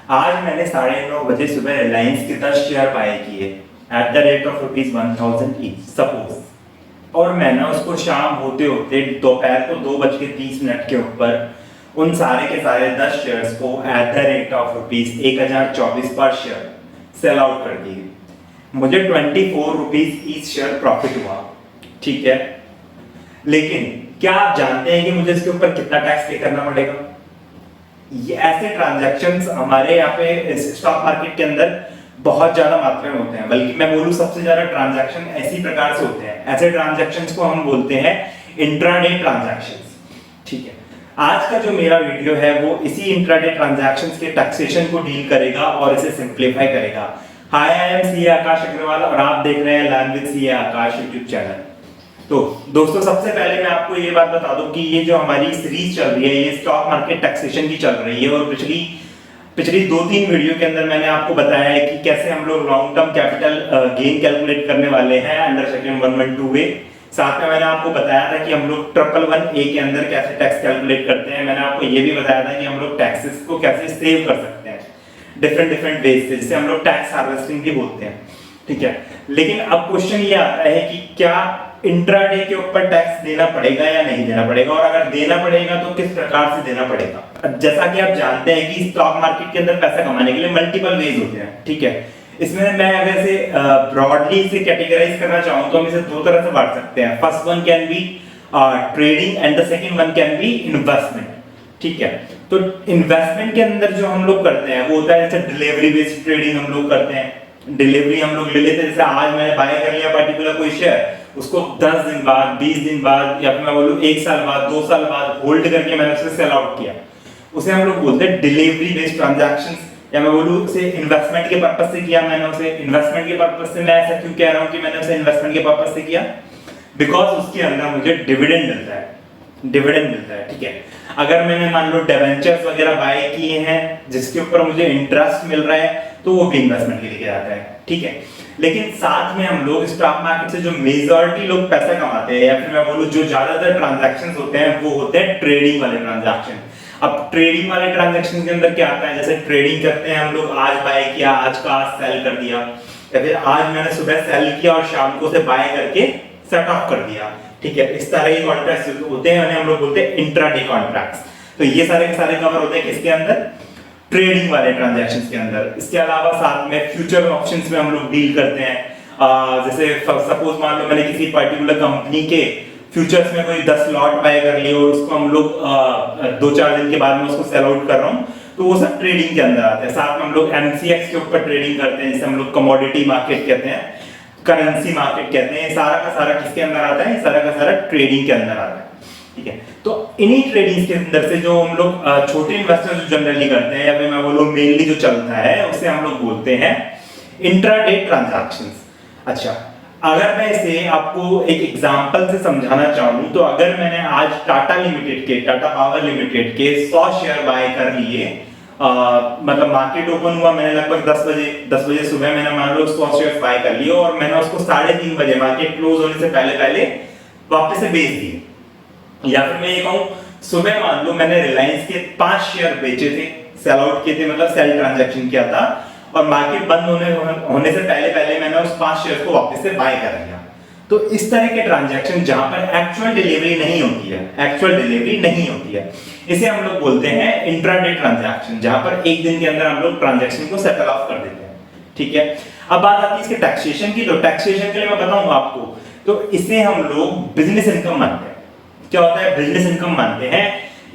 आज मैंने 9:30 बजे सुबह रिलायंस के 10 शेयर बाय किए at the rate of ₹1000 each suppose, और मैंने उसको शाम होते होते दोपहर को 2:30 के ऊपर उन सारे के सारे 10 शेयर्स को एट द रेट ऑफ ₹1024 पर शेयर सेल आउट कर दिए। मुझे ₹24 ईच शेयर प्रॉफिट हुआ, ठीक है। लेकिन क्या आप जानते हैं कि मुझे इसके ऊपर कितना टैक्स पे करना पड़ेगा? ये ऐसे ट्रांजैक्शंस हमारे यहाँ पे स्टॉक मार्केट के अंदर बहुत ज्यादा मात्रा में होते हैं, बल्कि मैं बोलूँ सबसे ज्यादा ट्रांजैक्शन ऐसी प्रकार से होते हैं। ऐसे ट्रांजैक्शंस को हम बोलते हैं इंट्राडे ट्रांजैक्शंस, ठीक है। आज का जो मेरा वीडियो है वो इसी इंट्राडे ट्रांजैक्शंस के टैक्सेशन को डील करेगा और इसे सिंप्लीफाई करेगा। हाय, आई एम सीए आकाश अग्रवाल और आप देख रहे हैं learn with CA Akash YouTube channel. तो दोस्तों, सबसे पहले मैं आपको ये बात बता दूं कि ये जो हमारी सीरीज चल रही है ये स्टॉक मार्केट टैक्सेशन की चल रही है, और पिछली 2-3 वीडियो के अंदर मैंने आपको बताया है कि कैसे हम लोग long term capital gain calculate करने वाले हैं अंडर सेक्शन 112A। साथ में मैंने आपको बताया था कि हम लोग 111A के अंदर कैसे टैक्स कैलकुलेट करते हैं। मैंने आपको ये भी बताया था कि हम लोग टैक्सेस को कैसे सेव कर सकते हैं डिफरेंट वेज से, जिसे हम लोग टैक्स हार्वेस्टिंग भी बोलते हैं, ठीक है। लेकिन अब क्वेश्चन ये आता है कि क्या इंट्राडे के ऊपर टैक्स देना पड़ेगा या नहीं देना पड़ेगा, और अगर देना पड़ेगा तो किस प्रकार से देना पड़ेगा। जैसा कि आप जानते हैं कि स्टॉक मार्केट के अंदर पैसा कमाने के लिए मल्टीपल वेज होते हैं, ठीक है। इसमें मैं अगर से ब्रॉडली इसे कैटेगराइज करना चाहूं तो हम इसे दो तरह से बांट सकते हैं। First one can be trading and the second one can be investment, ठीक है। तो इन्वेस्टमेंट के अंदर जो हम लोग करते हैं वो होता है जैसे डिलीवरी बेस्ड ट्रेडिंग हम लोग करते हैं। डिलीवरी हम लोग ले लेते हैं, जैसे आज मैंने बाय कर लिया पर्टिकुलर कोई शेयर, उसको 10 दिन बाद, 20 दिन बाद, या फिर मैं बोलूं 1 साल बाद, 2 साल बाद होल्ड करके मैंने उसे सेल आउट किया, उसे हम लोग बोलते हैं डिलीवरी बेस्ड ट्रांजैक्शंस। या मैं बोलूं उसे इन्वेस्टमेंट के पर्पस से किया मैंने उसे। इन्वेस्टमेंट के पर्पस से मैं ऐसा क्यों कह रहा हूं कि मैंने उसे इन्वेस्टमेंट के पर्पस से किया? बिकॉज उसके अंदर मुझे डिविडेंड मिलता है, ठीक है। अगर मैंने मान लो डिबेंचर्स वगैरह बाय किए हैं जिसके ऊपर मुझे इंटरेस्ट मिल रहा है तो वो भी इन्वेस्टमेंट के लिए जाता है, ठीक है। लेकिन साथ में हम लोग स्टॉक मार्केट से जो मेजॉरिटी लोग पैसा कमाते हैं, या फिर मैं बोलूं जो ज्यादातर ट्रांजैक्शंस होते हैं वो होते हैं ट्रेडिंग वाले ट्रांजैक्शन। अब ट्रेडिंग वाले ट्रांजैक्शन के अंदर क्या आता है, जैसे ट्रेडिंग करते हैं हम लोग, आज बाय किया, आज का आज सेल कर दिया, या फिर आज मैंने सुबह सेल किया और शाम को उसे बाय करके सेट ऑफ कर दिया, ठीक है। इस तरह के कॉन्ट्रैक्ट्स होते हैं, हम लोग बोलते हैं इंट्राडे कॉन्ट्रैक्ट्स। तो ये सारे के सारे कवर होते हैं किसके अंदर? ट्रेडिंग वाले ट्रांजैक्शंस के अंदर। इसके अलावा साथ में फ्यूचर ऑप्शंस में हम लोग डील करते हैं। जैसे सपोज मान लो मैंने किसी पर्टिकुलर कंपनी के फ्यूचर्स में कोई 10 लॉट बाय कर लिए और उसको हम लोग 2-4 दिन के बाद में उसको सेल आउट कर रहा हूँ, तो वो सब ट्रेडिंग के अंदर आता है। साथ में हम लोग MCX के ऊपर ट्रेडिंग करते हैं, जिसे हम लोग कमोडिटी मार्केट कहते हैं, करेंसी मार्केट कहते हैं। सारा का सारा किसके अंदर आता है? सारा का सारा ट्रेडिंग के अंदर आता है, ठीक है। तो इन्हीं ट्रेडिंग के अंदर से जो हम लोग छोटे इन्वेस्टर्स जनरली करते हैं, या फिर मैं बोलूं मेनली जो चलता है, उसे हम लोग बोलते हैं इंट्राडे ट्रांजैक्शंस। अच्छा, अगर मैं इसे आपको एक एग्जांपल से समझाना चाहूं तो अगर मैंने आज टाटा पावर लिमिटेड के 100 शेयर बाय कर लिए, मतलब मार्केट ओपन हुआ, मैंने लगभग 10 बजे सुबह मैंने मान लो 100 शेयर बाय कर लिए और मैंने उसको 3:30 बजे मार्केट क्लोज होने से पहले वापस से बेच दिए। या फिर मैं ये कहूं, सुबह मान लो मैंने रिलायंस के 5 शेयर बेचे थे, सेल आउट किए थे, मतलब सेल ट्रांजैक्शन किया था, और मार्केट बंद होने से पहले मैंने उस 5 शेयर को वापस से बाय कर लिया। तो इस तरह के ट्रांजैक्शन जहां पर एक्चुअल डिलीवरी नहीं होती है, इसे हम लोग बोलते हैं इंट्राडे ट्रांजैक्शन, जहां पर एक दिन के अंदर हम लोग ट्रांजैक्शन को सेटल ऑफ कर देते हैं, ठीक है। अब बात आती है इसके टैक्सेशन की। तो टैक्सेशन के लिए मैं बताऊंगा आपको, तो इसे हम लोग बिजनेस इनकम मानते हैं। क्या होता है? बिजनेस इनकम मानते हैं।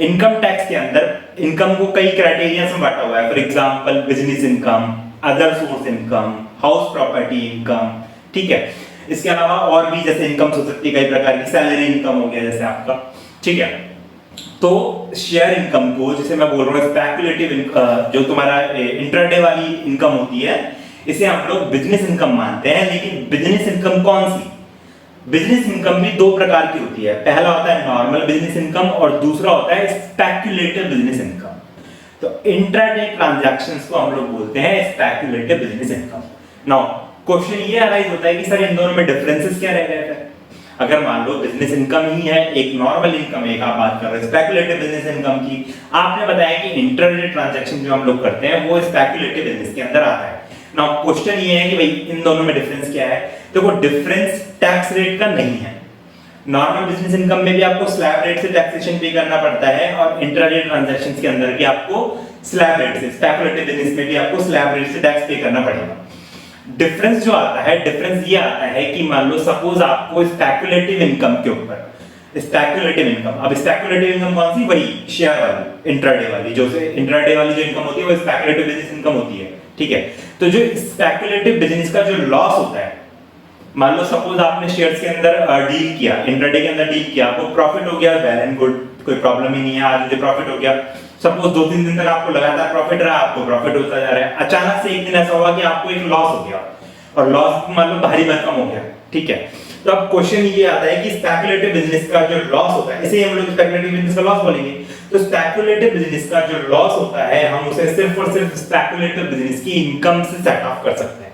इनकम टैक्स के अंदर इनकम को कई क्राइटेरिया में बांटा हुआ है। For example business income, other source income, house property income, ठीक है। इसके अलावा और भी जैसे इनकम हो सकती है कई प्रकार की, सैलरी इनकम हो गया जैसे आपका, ठीक है। तो शेयर इनकम को, जिसे मैं बोल रहा हूँ स्पेकुलेटिव, जो तुम्हारा इंट्राडे वाली इनकम होती है, इसे हम लोग बिजनेस इनकम मानते हैं। लेकिन बिजनेस इनकम कौन सी? बिजनेस इनकम भी 2 प्रकार की होती है। पहला होता है नॉर्मल बिजनेस इनकम और दूसरा होता है स्पेकुलेटिव बिजनेस इनकम। तो इंट्राडे ट्रांजैक्शंस को हम लोग बोलते हैं speculative business income. Now question ये अराइज होता है कि सर इन दोनों में डिफरेंसेस क्या रह गए थे? अगर मान लो बिजनेस इनकम ही है, एक नॉर्मल इनकम, एक आप बात कर रहे हैं स्पेकुलेटिव बिजनेस इनकम की, आपने बताया कि इंट्राडे ट्रांजैक्शन जो हम लोग करते हैं वो स्पेकुलेटिव बिजनेस के अंदर आता है। नाउ क्वेश्चन ये है कि भाई इन दोनों में डिफरेंस क्या है? देखो डिफरेंस टैक्स रेट का नहीं है। नॉर्मल बिजनेस इनकम में भी आपको स्लैब रेट से टैक्सेशन पे करना पड़ता है और इंट्राडे ट्रांजैक्शंस के अंदर भी आपको स्लैब रेट से, स्पेकुलेटिव बिजनेस में भी आपको स्लैब रेट से टैक्स पे करना पड़ेगा। डिफरेंस जो आता है, डिफरेंस ये आता है कि मान लो सपोज आपको स्पेकुलेटिव इनकम के ऊपर, स्पेकुलेटिव इनकम, अब स्पेकुलेटिव इनकम कौन सी? वही शेयर वाली, इंट्राडे वाली, जो से इंट्राडे वाली जो इनकम होती है वो स्पेकुलेटिव बिजनेस इनकम होती है, ठीक है। तो जो स्पेकुलेटिव बिजनेस का जो लॉस होता है, मान लो सपोज आपने शेयर्स के अंदर डील किया, इंट्राडे के अंदर डील किया, आपको प्रॉफिट हो गया, वेल एंड गुड, कोई प्रॉब्लम ही नहीं है, आज मुझे प्रॉफिट हो गया। सपोज 2-3 दिन तक आपको लगातार प्रॉफिट रहा, आपको प्रॉफिट होता जा रहा है, अचानक से एक दिन ऐसा हुआ कि आपको एक लॉस हो गया और लॉस मान लो भारी भरकम हो गया, ठीक है। तो अब क्वेश्चन ये आता है कि स्पेकुलेटिव बिजनेस का जो लॉस होता है, इसे हम लोग स्पेकुलेटिव बिजनेस का लॉस बोलेंगे। तो स्पेकुलेटिव बिजनेस का जो लॉस होता है हम उसे सिर्फ और सिर्फ स्पेकुलेटिव बिजनेस की इनकम से सेट ऑफ कर सकते हैं।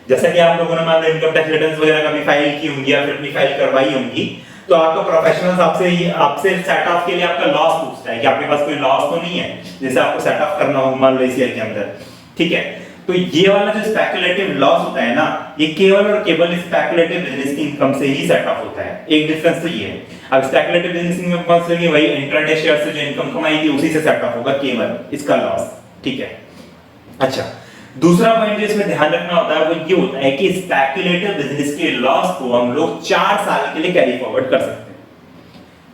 जैसा कि आप लोगों ने मान लो इनकम टैक्स रिटर्न्स वगैरह कभी फाइल की होंगी या फिर अपनी फाइल करवाई होंगी, तो आपका प्रोफेशनल्स आपसे सेट ऑफ के लिए आपका लॉस पूछता है कि आपके पास कोई लॉस तो नहीं है, जैसे आपको सेट ऑफ करना हो मान लो इस ईयर के अंदर, ठीक है। तो ये वाला जो स्पेकुलेटिव लॉस होता है ना, ये केवल और केवल स्पेकुलेटिव बिजनेस की इनकम से ही सेट ऑफ होता है। एक डिफरेंस तो ये है। अब स्पेकुलेटिव बिजनेस इनकम कौन सी होगी? वही इंट्राडे शेयर से जो इनकम कमाई थी उसी से सेट ऑफ होगा केवल इसका लॉस, ठीक है। अच्छा, दूसरा पॉइंट जो इसमें ध्यान रखना होता है वो ये होता है कि स्पेकुलेटिव बिजनेस के लॉस को हम लोग 4 साल के लिए कैरी फॉरवर्ड कर सकते हैं,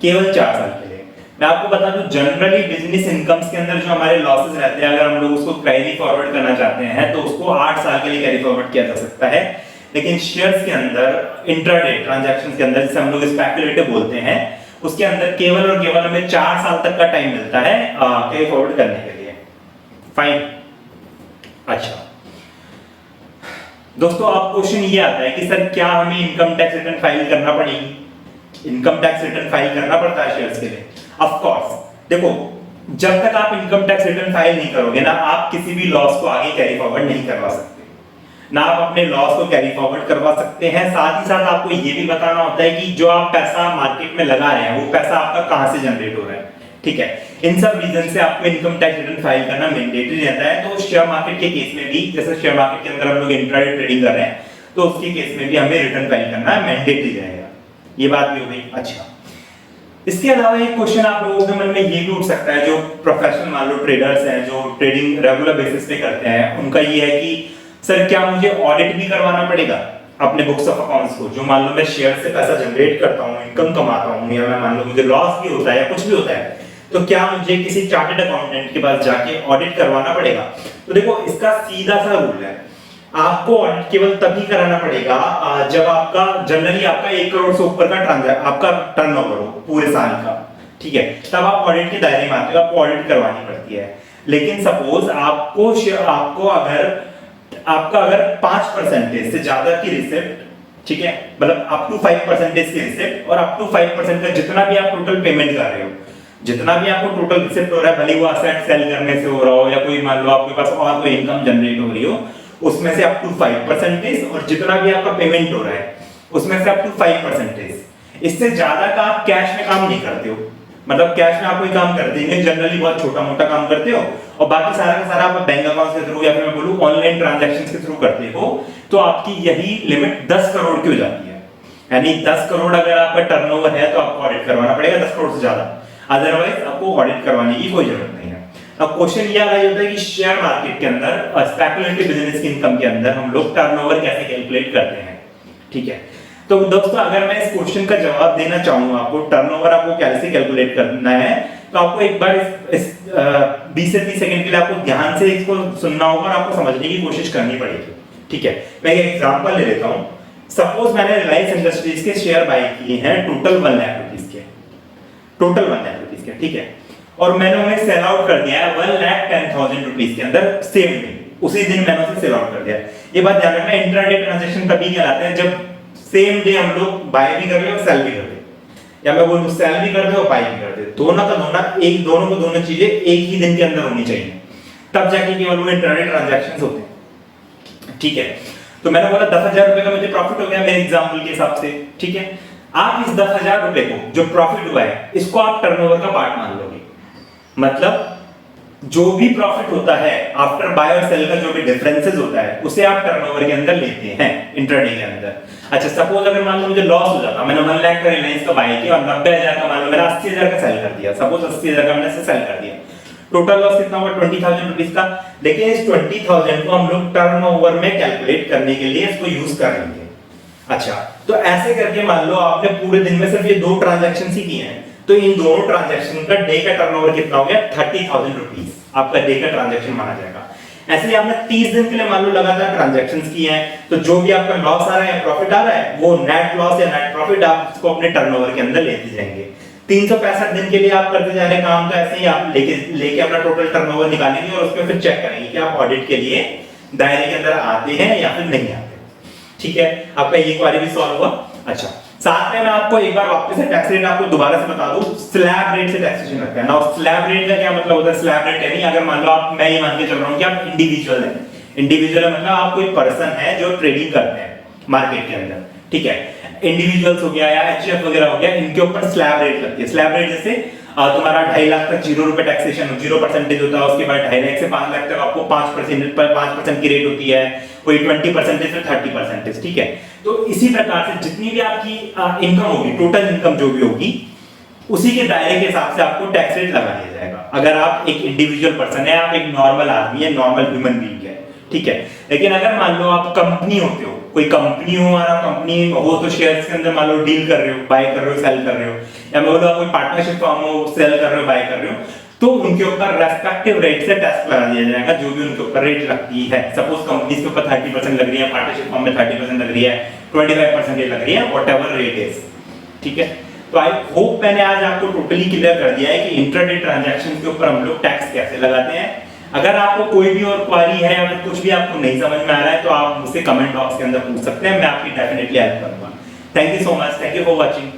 केवल 4 साल के लिए। मैं आपको बता दूं जनरली बिजनेस इनकम्स के अंदर जो हमारे लॉसेस रहते हैं, अगर हम लोग उसको कैरी फॉरवर्ड करना चाहते हैं तो उसको 8 साल के लिए कैरी फॉरवर्ड किया जा सकता है। लेकिन शेयर्स के अंदर इंट्राडे ट्रांजैक्शंस के अंदर जिसे हम लोग स्पेकुलेटिव बोलते हैं, उसके अंदर केवल और केवल हमें 4 साल तक का टाइम मिलता है कैरी फॉरवर्ड करने के लिए। फाइन। अच्छा दोस्तों, अब क्वेश्चन ये आता है कि सर क्या हमें इनकम टैक्स रिटर्न फाइल करना पड़ेगी? इनकम टैक्स रिटर्न फाइल करना पड़ता है शेयर्स के लिए? Of course. देखो, जब तक आप इनकम टैक्स रिटर्न फाइल नहीं करोगे ना, आप किसी भी लॉस को आगे कैरी फॉरवर्ड नहीं करवा सकते, ना आप अपने लॉस को कैरी फॉरवर्ड करवा सकते हैं। साथ ही साथ आपको ये भी बताना होता है कि जो आप पैसा मार्केट में लगा रहे हैं वो पैसा आपका कहां से जनरेट हो रहा है, ठीक है। इन सब रीजन से आपको इनकम टैक्स रिटर्न फाइल करना मैंडेटरी रहता है। तो शेयर मार्केट के केस में भी, जैसे शेयर मार्केट के अंदर हम लोग इंट्राडे ट्रेडिंग कर रहे हैं, तो उसके केस में भी हमें रिटर्न फाइल करना मैंडेटरी रहेगा। ये बात भी हो गई। अच्छा, इसके अलावा एक क्वेश्चन आप लोगों के मन में ये भी उठ सकता है, जो प्रोफेशनल मान लो ट्रेडर्स हैं जो ट्रेडिंग रेगुलर बेसिस पे करते हैं, उनका ये है कि सर क्या मुझे ऑडिट भी करवाना पड़ेगा अपने बुक्स ऑफ अकाउंट्स को? जो मान लो मैं शेयर से पैसा जनरेट करता हूँ, इनकम कमाता हूँ, या मैं मान लो मुझे लॉस भी होता है या कुछ भी होता है, तो क्या मुझे किसी चार्टर्ड अकाउंटेंट के पास जाके ऑडिट करवाना पड़ेगा? तो देखो, इसका सीधा सा रूल है, आपको ऑडिट केवल तभी कराना पड़ेगा जब आपका जनरली आपका 1 करोड़ से ऊपर का आपका टर्नओवर हो पूरे साल का, ठीक है, तब आप ऑडिट के दायरे में आते हो, आपको ऑडिट करवानी पड़ती है। लेकिन सपोज आपको अगर 5% से ज्यादा की रिसिप्ट, ठीक है, मतलब अप टू 5% की रिसिप्ट और अप टू 5% का जितना भी आप टोटल पेमेंट कर रहे हो, जितना भी आपको टोटल रिसिप्ट हो रहा है, भले वो असेट सेल करने से हो रहा हो या कोई मान लो आपके पास और कोई इनकम जनरेट हो रही हो, उसमें से अप टू 5% और जितना भी आपका पेमेंट हो रहा है उसमें से अप टू 5%, इससे ज्यादा का आप कैश में काम नहीं करते हो। मतलब कैश में आप कोई काम करते हैं जनरली बहुत छोटा मोटा काम करते हो, और बाकी सारा का सारा आप बैंक अकाउंट के थ्रू या फिर मैं बोलूं ऑनलाइन ट्रांजैक्शंस के थ्रू करते हो, तो आपकी यही लिमिट 10 करोड़ की हो जाती है। यानी 10 करोड़ अगर आपका टर्नओवर है तो आपको ऑडिट करवाना पड़ेगा 10 करोड़ से ज्यादा, अदरवाइज आपको ऑडिट करवाने की कोई जरूरत नहीं है। अब क्वेश्चन ये आ रहा होता है कि शेयर मार्केट के अंदर स्पेकुलेटिव बिजनेस की इनकम के अंदर हम लोग टर्नओवर कैसे कैलकुलेट करते हैं, ठीक है। तो दोस्तों, अगर मैं इस क्वेश्चन का जवाब देना चाहूँ आपको, टर्नओवर आपको कैसे कैलकुलेट करना है, तो आपको एक बार इस 20 से 30 सेकंड के लिए आपको ध्यान से इसको सुनना होगा और आपको समझने की कोशिश करनी पड़ेगी, ठीक है। मैं एक एग्जांपल ले लेता हूँ। सपोज मैंने रिलायंस इंडस्ट्रीज के शेयर बाय किए हैं टोटल 1 लाख रुपीस के, टोटल 1 लाख रुपीस के, ठीक है, और मैंने उन्हें सेल आउट कर दिया है 1,10,000 रुपीस के अंदर सेम डे, उसी दिन मैंने उसे सेल आउट कर दिया। ये बात ध्यान रखना, इंट्राडे ट्रांजैक्शन तभी कहलाते हैं जब सेम डे हम लोग बाय भी कर ले और सेल भी कर ले, या मैं बोलूं सेल भी कर दे और बाय भी कर दे, दोनों दोनों चीजें एक ही दिन के अंदर होनी चाहिए, तब जाके केवल वो इंट्राडे ट्रांजैक्शंस होते हैं, ठीक है। तो मैंने बोला 10,000 रुपए का मुझे प्रॉफिट हो गया मेरे एग्जांपल के हिसाब से, ठीक है। आप इस 10,000 रुपए को जो प्रॉफिट हुआ है इसको आप टर्नओवर का पार्ट मान लोगे। मतलब जो भी प्रॉफिट होता है आफ्टर बाय और सेल का जो भी डिफरेंसेस होता है उसे आप टर्नओवर के अंदर लेते हैं इंट्राडे के अंदर। अच्छा सपोज अगर मान लो मुझे लॉस हो जाता, मैंने 1 लाख का रिलायंस का बाय किया और 90,000 का मान लो मैंने 80,000 का सेल कर दिया, सपोज 80,000 का मैंने सेल कर दिया, टोटल लॉस कितना हुआ 20,000 रुपीस का। लेकिन इस 20,000 को हम लोग टर्नओवर में कैलकुलेट करने के लिए इसको यूज कर लेंगे। अच्छा तो ऐसे करके मान लो आपने पूरे दिन में सिर्फ ये 2 ट्रांजैक्शन ही किए हैं, तो इन दोनों ट्रांजैक्शन का डे का टर्नओवर कितना हो गया 30,000 रुपीस आपका डे का ट्रांजैक्शन माना जाएगा। ऐसे ही आपने 30 दिन के लिए मान लो लगातार ट्रांजैक्शंस किए हैं, तो जो भी आपका लॉस आ रहा है या प्रॉफिट आ रहा है वो नेट लॉस या नेट प्रॉफिट आप इसको अपने टर्नओवर के अंदर लेते जाएंगे। 365 दिन के लिए आप करते जा रहे काम, तो ऐसे ही आप लेके अपना टोटल टर्नओवर निकालेंगे और उसमें फिर चेक करेंगे कि आप ऑडिट के लिए दायरे के अंदर आते हैं या फिर नहीं आते। ठीक है, आपका ये क्वेरी भी सॉल्व हुआ। अच्छा साथ में मैं आपको एक बार वापस से टैक्स रेट आपको दोबारा से बता दूं, स्लैब रेट से टैक्सेशन रखते हैं ना। स्लैब रेट का क्या मतलब होता है? स्लैब रेट यानी अगर मान लो आप, मैं ये मान के चल रहा हूं कि आप इंडिविजुअल हैं, इंडिविजुअल है मतलब आप कोई पर्सन है जो ट्रेडिंग करते हैं मार्केट के अंदर, ठीक है, इंडिविजुअल्स हो गया या एचएफ वगैरह हो गया, इनके ऊपर स्लैब रेट लगती है। स्लैब रेट जैसे तुम्हारा 2.5 लाख तक 0 टैक्सेशन 0% होता है, उसके बाद 2.5 लाख से 5 लाख तक आपको 5% की रेट होती है, कोई 20% से 30%, ठीक है। तो इसी प्रकार से जितनी भी आपकी इनकम होगी, टोटल इनकम जो भी होगी, उसी के दायरे के हिसाब से आपको टैक्स रेट लगा दिया जाएगा। अगर आप एक इंडिविजुअल पर्सन है, आप एक नॉर्मल आदमी है, नॉर्मल ह्यूमन बीइंग है, ठीक है। लेकिन अगर मान लो आप कंपनी होते हो, कोई कंपनी हो और आप कंपनी हो तो शेयर्स के अंदर मान लो डील कर रहे हो, बाय कर रहे हो, सेल कर रहे हो, या मान लो कोई पार्टनरशिप फॉर्म हो, सेल कर रहे हो, बाय कर रहे हो, तो उनके ऊपर रेस्पेक्टिव रेट से टैक्स लगा दिया जाएगा, जो भी उनके ऊपर रेट लगती है। सपोज कंपनीज के ऊपर 30% लग रही है, पार्टनरशिप फॉर्म में 30% लग रही है, 25% लग रही है, व्हाटएवर रेट इज, ठीक है। तो आई होप मैंने आज आपको टोटली क्लियर कर दिया है कि इंट्राडे ट्रांजैक्शन के ऊपर हम लोग टैक्स कैसे लगाते हैं। अगर आपको कोई भी और क्वेरी है या कुछ भी आपको नहीं समझ में आ रहा है तो आप मुझसे कमेंट बॉक्स के अंदर पूछ सकते हैं, मैं आपकी डेफिनेटली हेल्प करूंगा। Thank you so much, thank you for watching.